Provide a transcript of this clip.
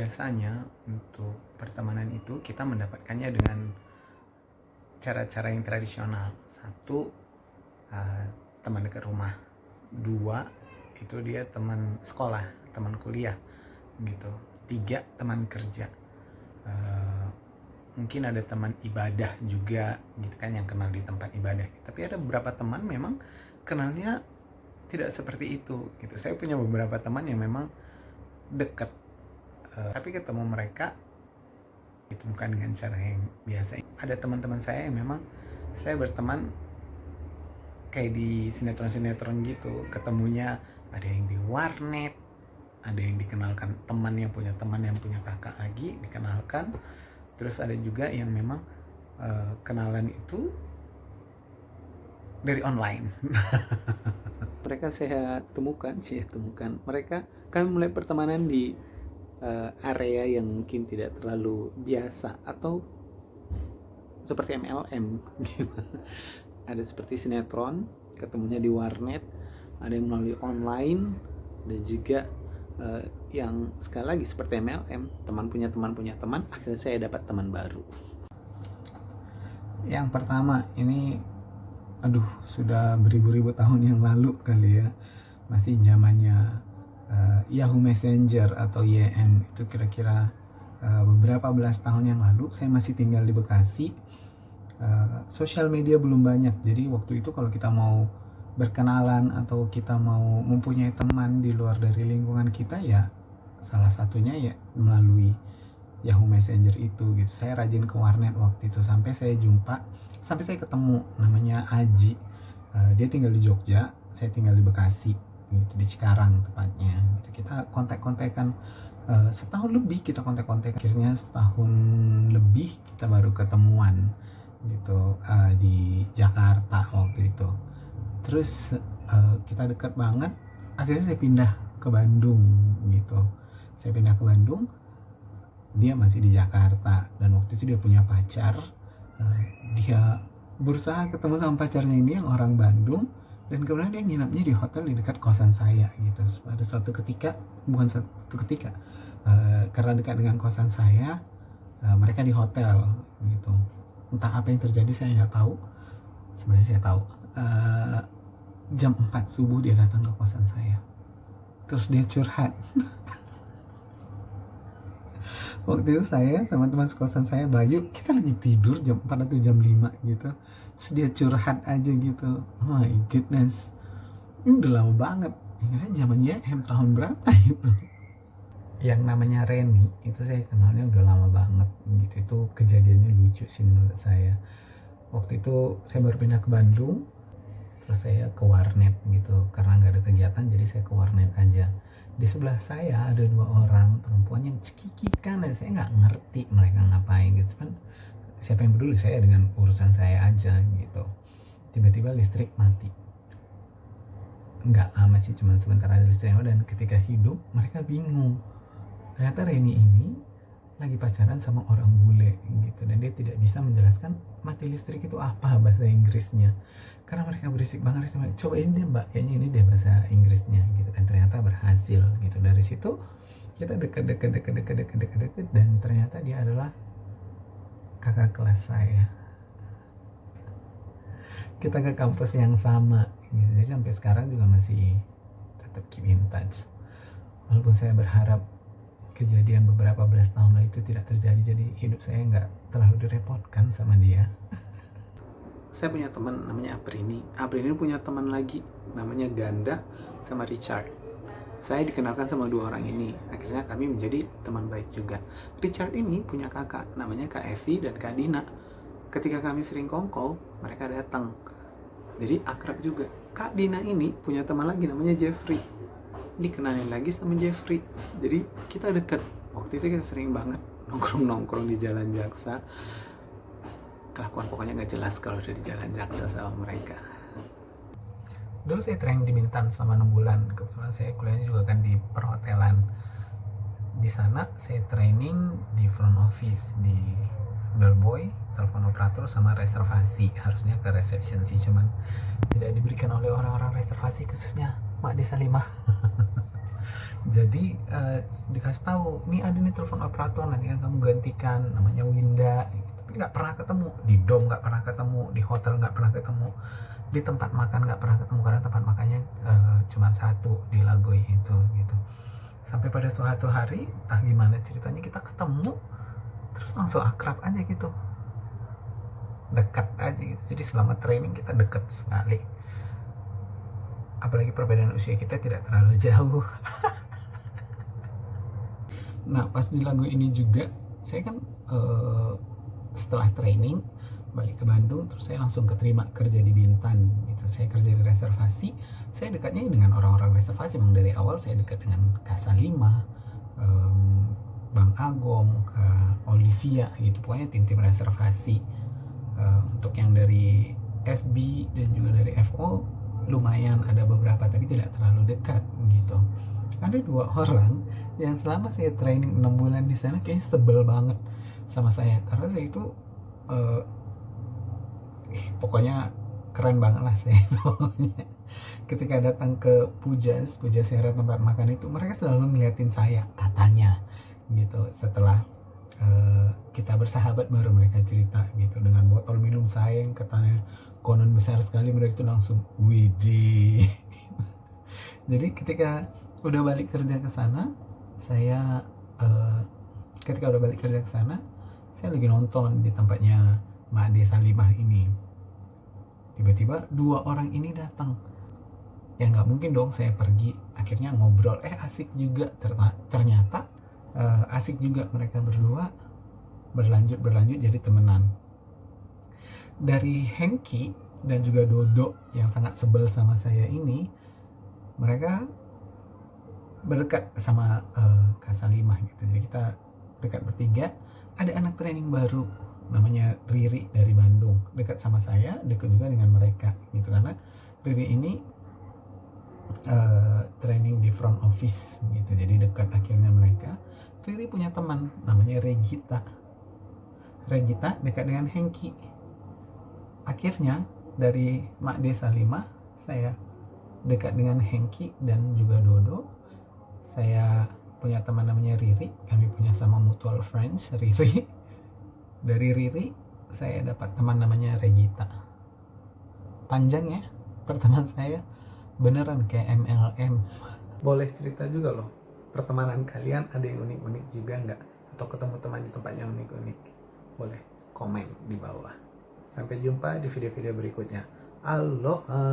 biasanya untuk pertemanan itu kita mendapatkannya dengan cara-cara yang tradisional. Satu, teman dekat rumah. Dua, itu dia teman sekolah, teman kuliah gitu. Tiga, teman kerja. Mungkin ada teman ibadah juga gitu kan, yang kenal di tempat ibadah. Tapi ada beberapa teman memang kenalnya tidak seperti itu gitu. Saya punya beberapa teman yang memang dekat, tapi ketemu mereka itu bukan dengan cara yang biasa. Ada teman-teman saya yang memang saya berteman kayak di sinetron-sinetron gitu, ketemunya ada yang di warnet, ada yang dikenalkan teman yang punya kakak lagi dikenalkan, terus ada juga yang memang kenalan itu dari online. Mereka saya temukan mereka, kami mulai pertemanan di area yang mungkin tidak terlalu biasa atau seperti MLM gitu. Ada seperti sinetron, ketemunya di warnet, ada yang melalui online, ada juga yang sekali lagi seperti MLM, teman punya teman, akhirnya saya dapat teman baru. Yang pertama ini sudah beribu-ribu tahun yang lalu kali ya, masih zamannya Yahoo Messenger atau YM. Itu kira-kira beberapa belas tahun yang lalu. Saya masih tinggal di Bekasi. Sosial media belum banyak, jadi waktu itu kalau kita mau berkenalan atau kita mau mempunyai teman di luar dari lingkungan kita, ya salah satunya ya melalui Yahoo Messenger itu gitu. Saya rajin ke warnet waktu itu sampai saya ketemu namanya Aji. Dia tinggal di Jogja, saya tinggal di Bekasi gitu, di Cikarang tepatnya gitu. Kita kontak-kontakan setahun lebih, akhirnya setahun lebih kita baru ketemuan gitu di Jakarta waktu itu. Terus kita dekat banget, akhirnya saya pindah ke Bandung gitu. Dia masih di Jakarta dan waktu itu dia punya pacar. Dia berusaha ketemu sama pacarnya ini yang orang Bandung, dan kemudian dia nginapnya di hotel di dekat kosan saya gitu. Pada karena dekat dengan kosan saya, mereka di hotel gitu. Entah apa yang terjadi saya nggak tahu. Sebenarnya saya tahu. Jam 4 subuh dia datang ke kosan saya, terus dia curhat. Waktu itu saya sama teman sekosan saya, Bayu, kita lagi tidur jam 4 atau jam 5 gitu. Terus dia curhat aja gitu. Oh my goodness, ini udah lama banget. Ingatnya zamannya tahun berapa itu. Yang namanya Reni itu saya kenalnya udah lama banget gitu. Itu kejadiannya lucu sih menurut saya. Waktu itu saya baru pindah ke Bandung, terus saya ke warnet gitu. Karena nggak ada kegiatan, jadi saya ke warnet aja. Di sebelah saya ada 2 orang perempuan yang cekikikan, dan saya nggak ngerti mereka ngapain gitu kan. Siapa yang peduli, saya dengan urusan saya aja gitu. Tiba-tiba listrik mati. Nggak lama sih, cuma sebentar aja listriknya. Dan ketika hidup mereka bingung. Ternyata Reni ini lagi pacaran sama orang bule gitu, dan dia tidak bisa menjelaskan mati listrik itu apa bahasa Inggrisnya karena mereka berisik banget. Cobain deh mbak, kayaknya ini deh bahasa Inggrisnya gitu, dan ternyata berhasil gitu. Dari situ kita deket, dan ternyata dia adalah kakak kelas saya. Kita ke kampus yang sama gitu, jadi sampai sekarang juga masih tetap keep in touch. Walaupun saya berharap kejadian beberapa belas tahun lalu itu tidak terjadi, jadi hidup saya nggak terlalu direpotkan sama dia. Saya punya teman namanya Aprini punya teman lagi namanya Ganda sama Richard. Saya dikenalkan sama 2 orang ini, akhirnya kami menjadi teman baik juga. Richard ini punya kakak namanya Kak Evi dan Kak Dina. Ketika kami sering kongko, mereka datang, jadi akrab juga. Kak Dina ini punya teman lagi namanya Jeffrey, dikenalin lagi sama Jeffrey, jadi kita deket. Waktu itu kita sering banget nongkrong di Jalan Jaksa. Kelakuan pokoknya nggak jelas kalau udah di Jalan Jaksa sama mereka. Dulu saya training di Bintan selama 6 bulan. Kebetulan saya kuliahnya juga kan di perhotelan. Di sana saya training di front office, di bellboy, telepon operator, sama reservasi. Harusnya ke reception sih, cuman tidak diberikan oleh orang-orang reservasi, khususnya Mak Desa 5. Jadi dikasih tahu, nih ada nih telepon operator, nanti kan kamu gantikan, namanya Winda. Tapi nggak pernah ketemu, di dom nggak pernah ketemu, di hotel nggak pernah ketemu, di tempat makan nggak pernah ketemu, karena tempat makannya cuma satu di Lagoy itu gitu. Sampai pada suatu hari, entah gimana ceritanya, kita ketemu, terus langsung akrab aja gitu, dekat aja gitu. Jadi selama training kita dekat sekali, apalagi perbedaan usia kita tidak terlalu jauh. Nah pas di Lagoy ini juga saya kan setelah training balik ke Bandung, terus saya langsung keterima kerja di Bintan gitu. Saya kerja di reservasi, saya dekatnya dengan orang-orang reservasi. Memang dari awal saya dekat dengan Kasa 5, Bang Agom, Kak Olivia gitu, pokoknya tim-tim reservasi. Untuk yang dari FB dan juga dari FO lumayan ada beberapa, tapi tidak terlalu dekat gitu. Ada 2 orang yang selama saya training 6 bulan di sana kayaknya sebel banget sama saya, karena saya itu pokoknya keren banget lah saya itu. Ketika datang ke Puja Sera tempat makan itu, mereka selalu ngeliatin saya katanya gitu. Setelah kita bersahabat baru mereka cerita gitu, dengan botol minum saya yang katanya konon besar sekali, mereka itu langsung widih. Jadi ketika udah balik kerja ke sana, saya saya lagi nonton di tempatnya Mak De Salimah ini. Tiba-tiba 2 orang ini datang. Ya nggak mungkin dong saya pergi. Akhirnya ngobrol, asik juga ternyata. Asik juga mereka berdua, berlanjut jadi temenan. Dari Hengki dan juga Dodo yang sangat sebel sama saya ini, mereka berdekat sama Kak Salimah gitu. Jadi kita dekat bertiga. Ada anak training baru namanya Riri dari Bandung, dekat sama saya, dekat juga dengan mereka gitu, karena Riri ini training di front office gitu, jadi dekat akhirnya mereka. Riri punya teman namanya Regita dekat dengan Hengki. Akhirnya dari Mak Desa 5 saya dekat dengan Hengki dan juga Dodo. Saya punya teman namanya Riri, kami punya sama mutual friends Riri. Dari Riri saya dapat teman namanya Regita. Panjang ya pertemanan saya, beneran kayak MLM. Boleh cerita juga loh, pertemanan kalian ada yang unik-unik juga nggak? Atau ketemu teman di tempat yang unik-unik? Boleh komen di bawah. Sampai jumpa di video-video berikutnya. Aloha.